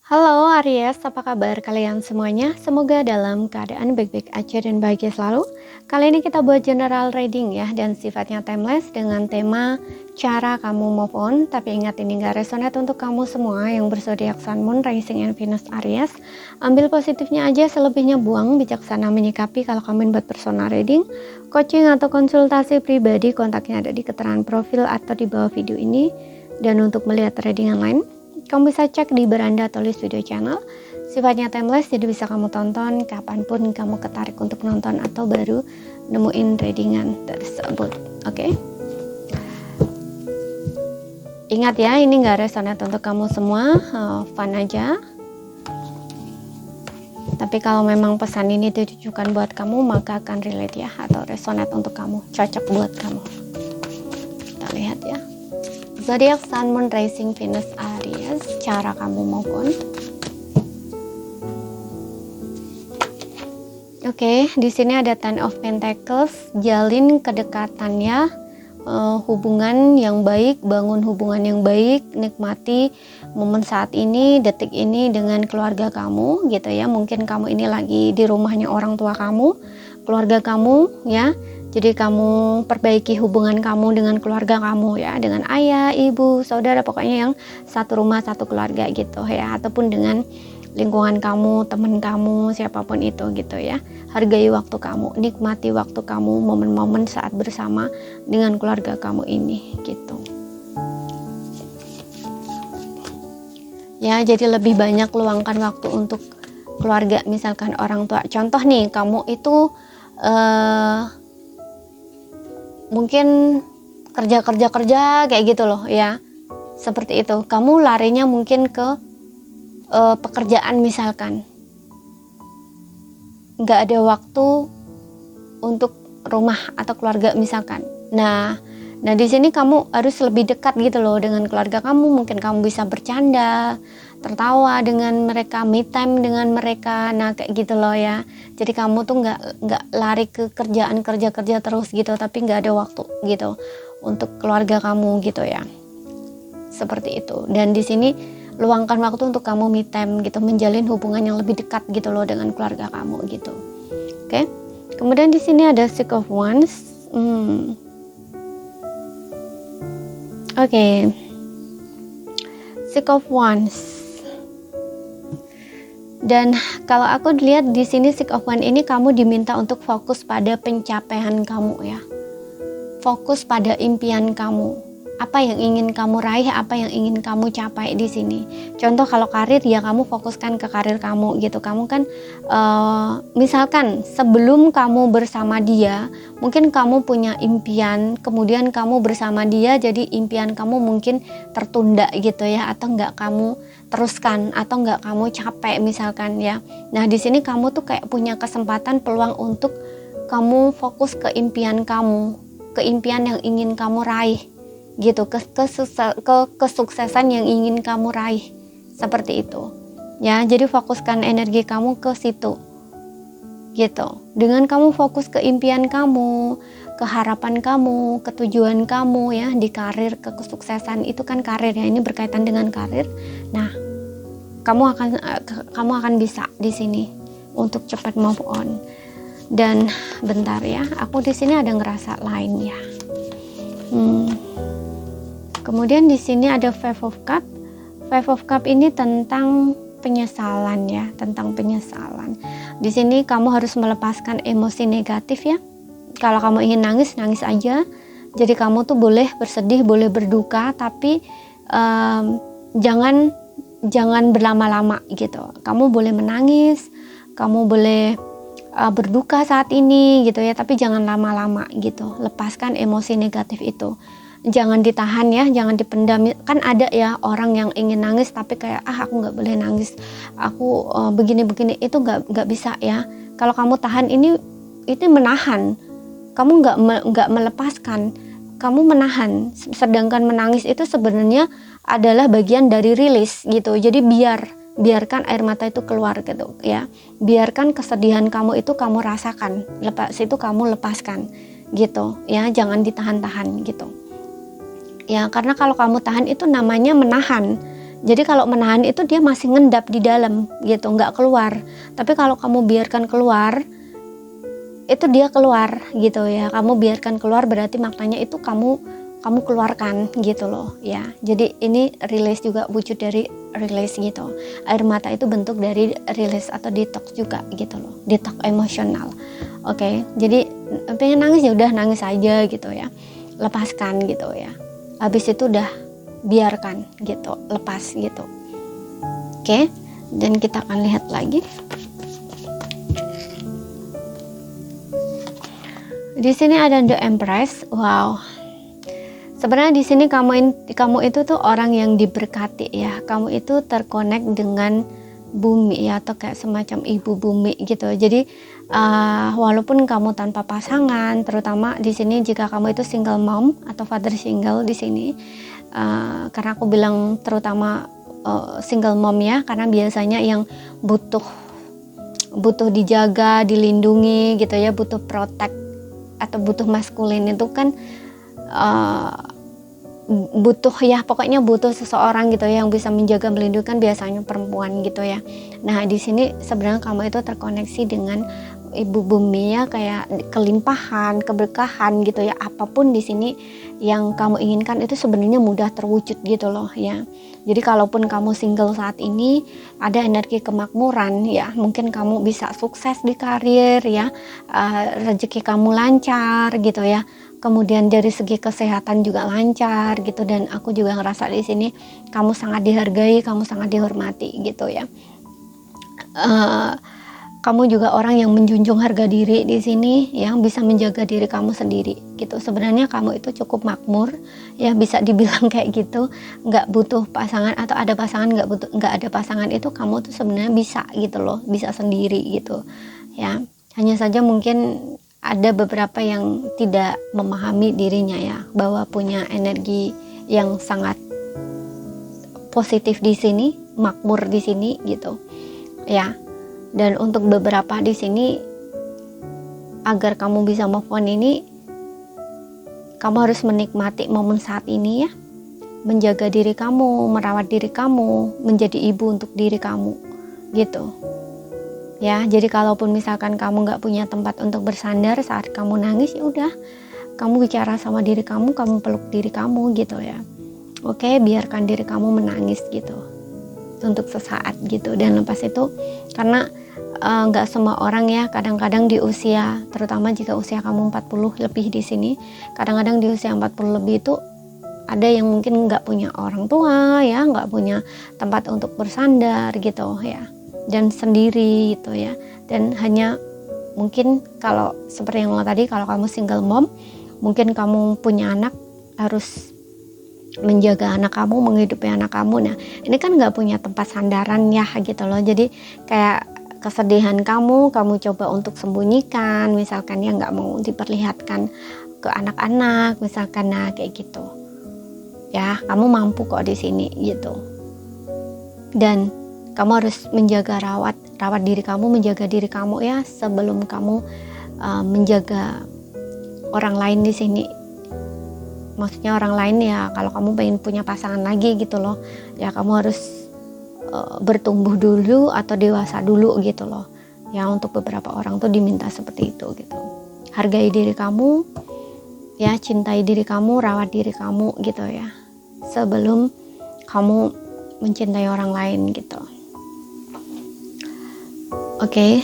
Halo Aries, apa kabar kalian semuanya? Semoga dalam keadaan baik-baik aja dan bahagia selalu. Kali ini kita buat general reading ya, dan sifatnya timeless dengan tema cara kamu move on. Tapi ingat, ini gak resonate untuk kamu semua yang berzodiak Sun, Moon, Rising, and Venus Aries. Ambil positifnya aja, selebihnya buang. Bijaksana menyikapi. Kalau kamu buat personal reading, coaching atau konsultasi pribadi, kontaknya ada di keterangan profil atau di bawah video ini. Dan untuk melihat reading yang lain, kamu bisa cek di beranda tulis video channel. Sifatnya timeless, jadi bisa kamu tonton kapanpun kamu ketarik untuk nonton atau baru nemuin readingan tersebut. Oke? Ingat ya, ini gak resonate untuk kamu semua, fun aja. Tapi kalau memang pesan ini ditujukan buat kamu, maka akan relate ya, atau resonate untuk kamu, cocok buat kamu. Kita lihat ya. Zodiak Sun, Moon, Rising, Venus Aries, cara kamu move on. Oke, di sini ada Ten of Pentacles, jalin kedekatannya, hubungan yang baik, bangun hubungan yang baik, nikmati momen saat ini, detik ini dengan keluarga kamu gitu ya. Mungkin kamu ini lagi di rumahnya orang tua kamu, keluarga kamu ya. Jadi kamu perbaiki hubungan kamu dengan keluarga kamu ya, dengan ayah, ibu, saudara, pokoknya yang satu rumah, satu keluarga gitu ya. Ataupun dengan lingkungan kamu, teman kamu, siapapun itu gitu ya. Hargai waktu kamu, nikmati waktu kamu, momen-momen saat bersama dengan keluarga kamu ini gitu. Ya, jadi lebih banyak luangkan waktu untuk keluarga, misalkan orang tua. Contoh nih, kamu itu mungkin kerja kayak gitu loh ya, seperti itu. Kamu larinya mungkin ke pekerjaan, misalkan nggak ada waktu untuk rumah atau keluarga misalkan. Nah di sini kamu harus lebih dekat gitu loh dengan keluarga kamu. Mungkin kamu bisa bercanda, tertawa dengan mereka, me time dengan mereka, nah kayak gitu loh ya. Jadi kamu tuh nggak lari ke kerja terus gitu, tapi nggak ada waktu gitu untuk keluarga kamu gitu ya, seperti itu. Dan di sini luangkan waktu untuk kamu me time gitu, menjalin hubungan yang lebih dekat gitu loh dengan keluarga kamu gitu. Oke. Kemudian di sini ada Six of Wands. Oke. Six of Wands. Dan kalau aku lihat di sini Six of Wands ini, kamu diminta untuk fokus pada pencapaian kamu ya. Fokus pada impian kamu. Apa yang ingin kamu raih, apa yang ingin kamu capai di sini. Contoh kalau karir ya, kamu fokuskan ke karir kamu gitu. Kamu kan misalkan sebelum kamu bersama dia, mungkin kamu punya impian, kemudian kamu bersama dia, jadi impian kamu mungkin tertunda gitu ya, atau nggak kamu teruskan, atau nggak kamu capek misalkan ya. Nah di sini kamu tuh kayak punya kesempatan, peluang untuk kamu fokus ke impian kamu, ke impian yang ingin kamu raih gitu, ke kesuksesan yang ingin kamu raih, seperti itu ya. Jadi fokuskan energi kamu ke situ gitu. Dengan kamu fokus ke impian kamu, ke harapan kamu, ke tujuan kamu ya di karir, ke kesuksesan itu kan karir ya, ini berkaitan dengan karir. Nah kamu akan bisa di sini untuk cepat move on. Dan bentar ya, aku di sini ada ngerasa lain ya. Kemudian di sini ada Five of Cup. Five of Cup ini tentang penyesalan ya, tentang penyesalan. Di sini kamu harus melepaskan emosi negatif ya. Kalau kamu ingin nangis, nangis aja. Jadi kamu tuh boleh bersedih, boleh berduka, tapi jangan berlama-lama gitu. Kamu boleh menangis, kamu boleh berduka saat ini gitu ya, tapi jangan lama-lama gitu. Lepaskan emosi negatif itu. Jangan ditahan ya, jangan dipendam. Kan ada ya orang yang ingin nangis tapi kayak aku nggak boleh nangis, aku begini-begini, itu nggak bisa ya. Kalau kamu tahan, ini menahan, kamu nggak melepaskan, kamu menahan. Sedangkan menangis itu sebenarnya adalah bagian dari rilis gitu. Jadi biarkan air mata itu keluar gitu ya. Biarkan kesedihan kamu itu kamu rasakan, itu kamu lepaskan gitu ya. Jangan ditahan-tahan gitu ya, karena kalau kamu tahan itu namanya menahan. Jadi kalau menahan itu dia masih ngendap di dalam gitu, nggak keluar. Tapi kalau kamu biarkan keluar, itu dia keluar gitu ya. Kamu biarkan keluar berarti maknanya itu kamu keluarkan gitu loh ya. Jadi ini release juga, wujud dari release gitu. Air mata itu bentuk dari release atau detox juga gitu loh, detox emosional. Oke, jadi pengen nangis ya udah nangis aja gitu ya, lepaskan gitu ya. Habis itu udah biarkan gitu, lepas gitu. Oke, dan kita akan lihat lagi. Di sini ada The Empress. Wow. Sebenarnya di sini kamu itu tuh orang yang diberkati ya. Kamu itu terkonek dengan bumi ya, atau kayak semacam ibu bumi gitu. Jadi walaupun kamu tanpa pasangan, terutama di sini jika kamu itu single mom atau father single di sini, karena aku bilang terutama single mom ya, karena biasanya yang butuh dijaga, dilindungi gitu ya, butuh protect atau butuh maskulin itu kan butuh ya, pokoknya butuh seseorang gitu ya yang bisa menjaga, melindungi, kan biasanya perempuan gitu ya. Nah di sini sebenarnya kamu itu terkoneksi dengan ibu bumi ya, kayak kelimpahan, keberkahan gitu ya. Apapun di sini yang kamu inginkan itu sebenarnya mudah terwujud gitu loh ya. Jadi kalaupun kamu single saat ini, ada energi kemakmuran ya, mungkin kamu bisa sukses di karir ya, rezeki kamu lancar gitu ya. Kemudian dari segi kesehatan juga lancar gitu, dan aku juga ngerasa di sini kamu sangat dihargai, kamu sangat dihormati gitu ya. Kamu juga orang yang menjunjung harga diri di sini, yang bisa menjaga diri kamu sendiri gitu. Sebenarnya kamu itu cukup makmur ya, bisa dibilang kayak gitu. Nggak butuh pasangan, atau ada pasangan nggak ada pasangan, itu kamu tuh sebenarnya bisa gitu loh, bisa sendiri gitu ya. Hanya saja mungkin ada beberapa yang tidak memahami dirinya ya, bahwa punya energi yang sangat positif di sini, makmur di sini gitu ya. Dan untuk beberapa di sini, agar kamu bisa move on ini, kamu harus menikmati momen saat ini ya, menjaga diri kamu, merawat diri kamu, menjadi ibu untuk diri kamu gitu ya. Jadi kalaupun misalkan kamu nggak punya tempat untuk bersandar saat kamu nangis, ya udah, kamu bicara sama diri kamu peluk diri kamu gitu ya. Oke, biarkan diri kamu menangis gitu untuk sesaat gitu. Dan lepas itu, karena nggak semua orang ya, kadang-kadang di usia, terutama jika usia kamu 40 lebih di sini, kadang-kadang di usia 40 lebih itu ada yang mungkin nggak punya orang tua ya, nggak punya tempat untuk bersandar gitu ya, dan sendiri gitu ya. Dan hanya mungkin kalau seperti yang tadi, kalau kamu single mom, mungkin kamu punya anak, harus menjaga anak kamu, menghidupi anak kamu. Nah ini kan nggak punya tempat sandaran ya gitu loh. Jadi kayak kesedihan kamu coba untuk sembunyikan, misalkan ya, nggak mau diperlihatkan ke anak-anak misalkan. Nah kayak gitu ya, kamu mampu kok di sini gitu. Dan kamu harus menjaga, rawat diri kamu, menjaga diri kamu ya, sebelum kamu menjaga orang lain di sini. Maksudnya orang lain ya, kalau kamu pengen punya pasangan lagi gitu loh ya, kamu harus bertumbuh dulu atau dewasa dulu gitu loh ya. Untuk beberapa orang tuh diminta seperti itu gitu. Hargai diri kamu ya, cintai diri kamu, rawat diri kamu gitu ya, sebelum kamu mencintai orang lain gitu. Oke.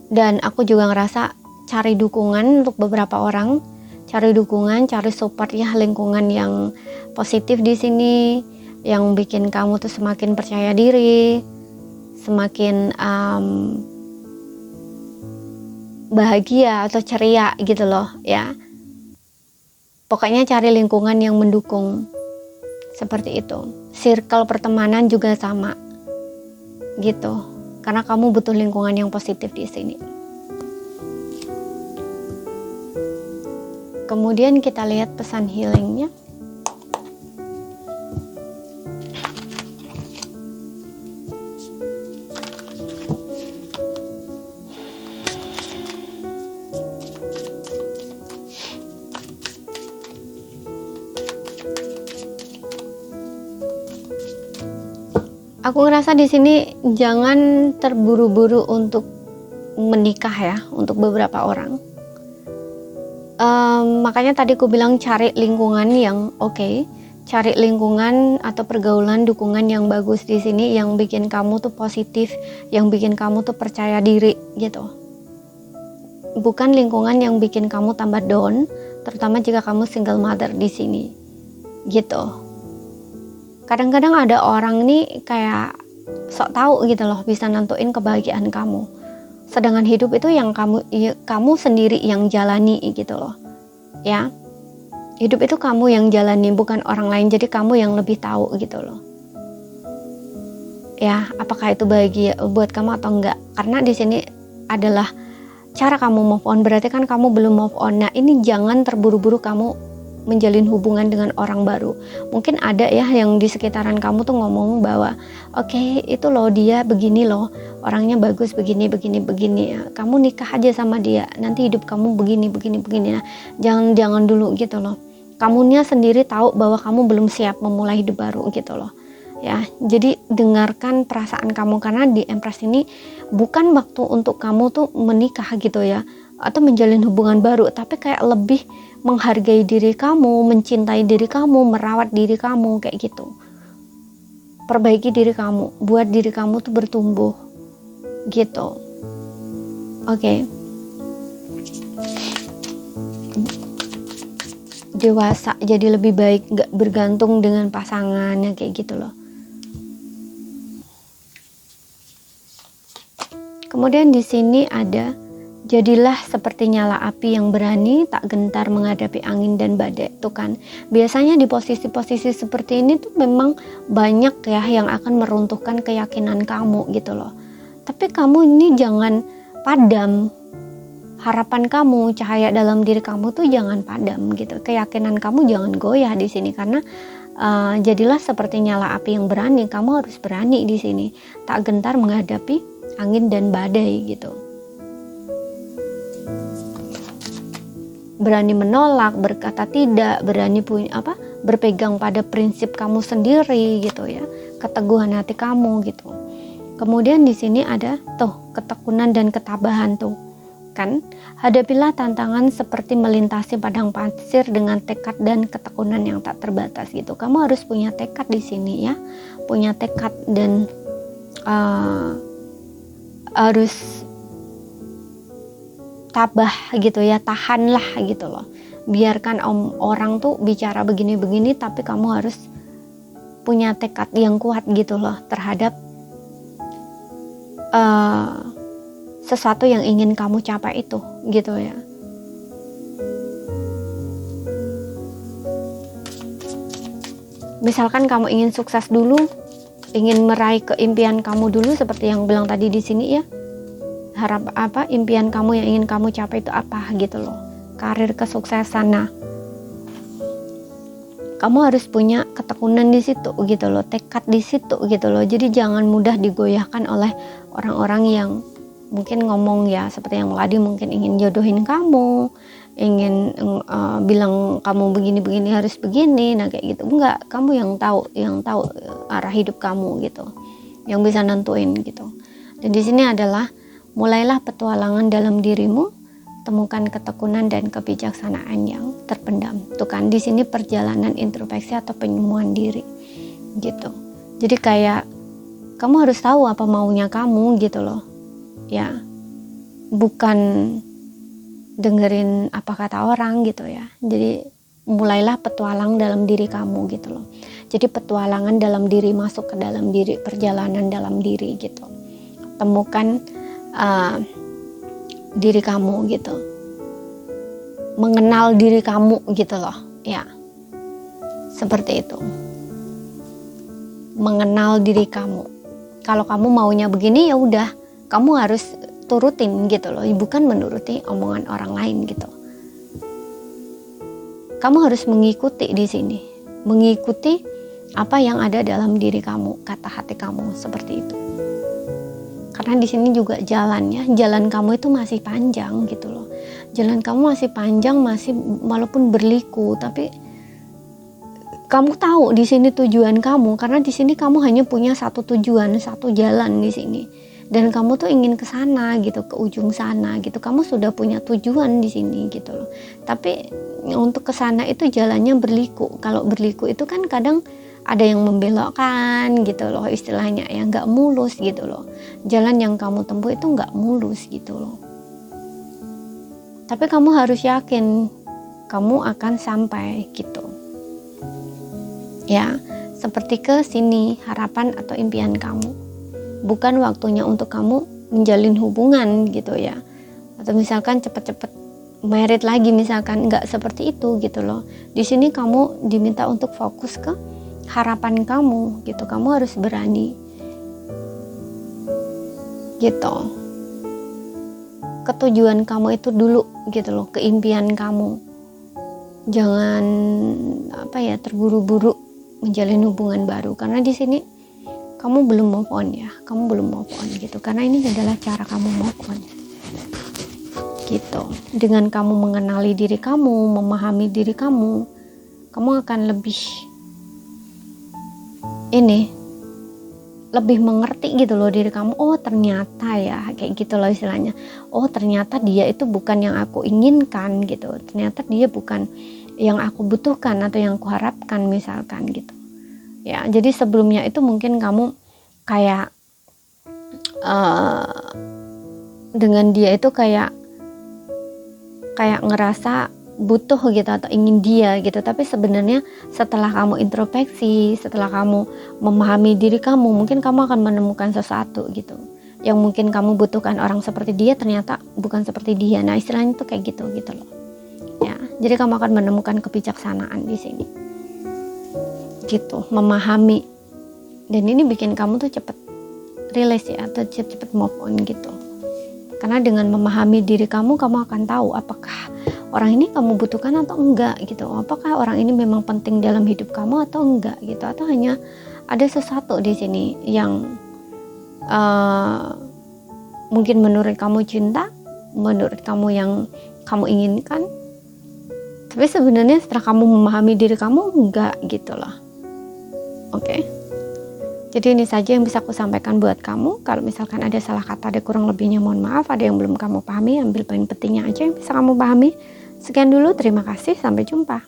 Dan aku juga ngerasa cari dukungan untuk beberapa orang, cari dukungan, cari support ya, lingkungan yang positif di sini, yang bikin kamu tuh semakin percaya diri, semakin bahagia atau ceria gitu loh ya. Pokoknya cari lingkungan yang mendukung seperti itu. Circle pertemanan juga sama gitu, karena kamu butuh lingkungan yang positif di sini. Kemudian kita lihat pesan healingnya. Aku ngerasa di sini jangan terburu-buru untuk menikah ya, untuk beberapa orang. Makanya tadi aku bilang cari lingkungan yang oke. Cari lingkungan atau pergaulan dukungan yang bagus di sini, yang bikin kamu tuh positif, yang bikin kamu tuh percaya diri gitu. Bukan lingkungan yang bikin kamu tambah down, terutama jika kamu single mother di sini gitu. Kadang-kadang ada orang nih kayak sok tahu gitu loh, bisa nentuin kebahagiaan kamu. Sedangkan hidup itu yang kamu sendiri yang jalani gitu loh. Ya. Hidup itu kamu yang jalani, bukan orang lain. Jadi kamu yang lebih tahu gitu loh. Ya, apakah itu bahagia buat kamu atau enggak? Karena di sini adalah cara kamu move on. Berarti kan kamu belum move on. Nah, ini jangan terburu-buru kamu menjalin hubungan dengan orang baru. Mungkin ada ya yang di sekitaran kamu tuh ngomong bahwa oke, itu loh dia begini loh, orangnya bagus begini ya. Kamu nikah aja sama dia, nanti hidup kamu begini. Nah, jangan dulu gitu loh. Kamunya sendiri tahu bahwa kamu belum siap memulai hidup baru gitu loh. Ya, jadi dengarkan perasaan kamu, karena di Empress ini bukan waktu untuk kamu tuh menikah gitu ya, atau menjalin hubungan baru, tapi kayak lebih menghargai diri kamu, mencintai diri kamu, merawat diri kamu kayak gitu. Perbaiki diri kamu, buat diri kamu tuh bertumbuh gitu. Oke. Dewasa, jadi lebih baik, gak bergantung dengan pasangannya kayak gitu loh. Kemudian di sini ada, jadilah seperti nyala api yang berani, tak gentar menghadapi angin dan badai. Tuh kan, biasanya di posisi-posisi seperti ini tuh memang banyak ya yang akan meruntuhkan keyakinan kamu gitu loh. Tapi kamu ini jangan padam. Harapan kamu, cahaya dalam diri kamu tuh jangan padam gitu. Keyakinan kamu jangan goyah di sini, karena jadilah seperti nyala api yang berani. Kamu harus berani di sini, tak gentar menghadapi angin dan badai gitu. Berani menolak, berkata tidak, berani berpegang pada prinsip kamu sendiri gitu ya. Keteguhan hati kamu gitu. Kemudian di sini ada tuh ketekunan dan ketabahan tuh. Kan, hadapilah tantangan seperti melintasi padang pasir dengan tekad dan ketekunan yang tak terbatas gitu. Kamu harus punya tekad di sini ya, punya tekad dan harus tabah gitu ya, tahanlah gitu loh. Biarkan orang tuh bicara begini-begini, tapi kamu harus punya tekad yang kuat gitu loh terhadap sesuatu yang ingin kamu capai itu gitu ya. Misalkan kamu ingin sukses dulu, ingin meraih keimpian kamu dulu, seperti yang bilang tadi di sini ya. Harap impian kamu yang ingin kamu capai itu apa gitu loh. Karir, kesuksesan. Nah, kamu harus punya ketekunan di situ gitu loh, tekad di situ gitu loh. Jadi jangan mudah digoyahkan oleh orang-orang yang mungkin ngomong ya, seperti yang tadi mungkin ingin jodohin kamu, ingin bilang kamu begini harus begini, nah kayak gitu. Enggak, kamu yang tahu arah hidup kamu gitu, yang bisa nentuin gitu. Dan di sini adalah mulailah petualangan dalam dirimu, temukan ketekunan dan kebijaksanaan yang terpendam. Tuh kan, di sini perjalanan introspeksi atau penemuan diri gitu. Jadi kayak kamu harus tahu apa maunya kamu gitu loh. Ya, bukan dengerin apa kata orang gitu ya. Jadi mulailah petualang dalam diri kamu gitu loh. Jadi petualangan dalam diri, masuk ke dalam diri, perjalanan dalam diri gitu. Temukan diri kamu gitu, mengenal diri kamu gitu loh ya, seperti itu. Mengenal diri kamu. Kalau kamu maunya begini ya udah, kamu harus turutin gitu loh, bukan menuruti omongan orang lain gitu. Kamu harus mengikuti di sini, mengikuti apa yang ada dalam diri kamu, kata hati kamu, seperti itu. Karena di sini juga jalannya, jalan kamu itu masih panjang gitu loh. Jalan kamu masih panjang, masih walaupun berliku, tapi kamu tahu di sini tujuan kamu, karena di sini kamu hanya punya satu tujuan, satu jalan di sini. Dan kamu tuh ingin ke sana gitu, ke ujung sana gitu. Kamu sudah punya tujuan di sini gitu loh. Tapi untuk ke sana itu jalannya berliku. Kalau berliku itu kan kadang ada yang membelokkan gitu loh istilahnya, ya nggak mulus gitu loh. Jalan yang kamu tempuh itu nggak mulus gitu loh. Tapi kamu harus yakin kamu akan sampai gitu. Ya, seperti ke sini harapan atau impian kamu. Bukan waktunya untuk kamu menjalin hubungan gitu ya, atau misalkan cepet-cepet married lagi misalkan, nggak seperti itu gitu loh. Di sini kamu diminta untuk fokus ke harapan kamu gitu. Kamu harus berani gitu, ketujuan kamu itu dulu gitu loh, ke impian kamu. Jangan terburu-buru menjalin hubungan baru, karena di sini kamu belum move on ya, kamu belum move on gitu, karena ini adalah cara kamu move on gitu. Dengan kamu mengenali diri kamu, memahami diri kamu, kamu akan lebih mengerti gitu loh diri kamu. Oh ternyata ya, kayak gitu loh istilahnya. Oh ternyata dia itu bukan yang aku inginkan gitu, ternyata dia bukan yang aku butuhkan atau yang aku harapkan misalkan gitu. Ya, jadi sebelumnya itu mungkin kamu kayak dengan dia itu kayak ngerasa butuh gitu atau ingin dia gitu. Tapi sebenarnya setelah kamu introspeksi, setelah kamu memahami diri kamu, mungkin kamu akan menemukan sesuatu gitu yang mungkin kamu butuhkan. Orang seperti dia ternyata bukan seperti dia. Nah istilahnya tuh kayak gitu loh ya. Jadi kamu akan menemukan kebijaksanaan di sini gitu, memahami, dan ini bikin kamu tuh cepet release ya, atau cepet move on gitu. Karena dengan memahami diri kamu akan tahu apakah orang ini kamu butuhkan atau enggak gitu, apakah orang ini memang penting dalam hidup kamu atau enggak gitu, atau hanya ada sesuatu di sini yang mungkin menurut kamu cinta, menurut kamu yang kamu inginkan, tapi sebenarnya setelah kamu memahami diri kamu enggak gitu loh. Oke. Jadi ini saja yang bisa aku sampaikan buat kamu. Kalau misalkan ada salah kata, ada kurang lebihnya mohon maaf. Ada yang belum kamu pahami, ambil poin pentingnya aja yang bisa kamu pahami. Sekian dulu, terima kasih, sampai jumpa.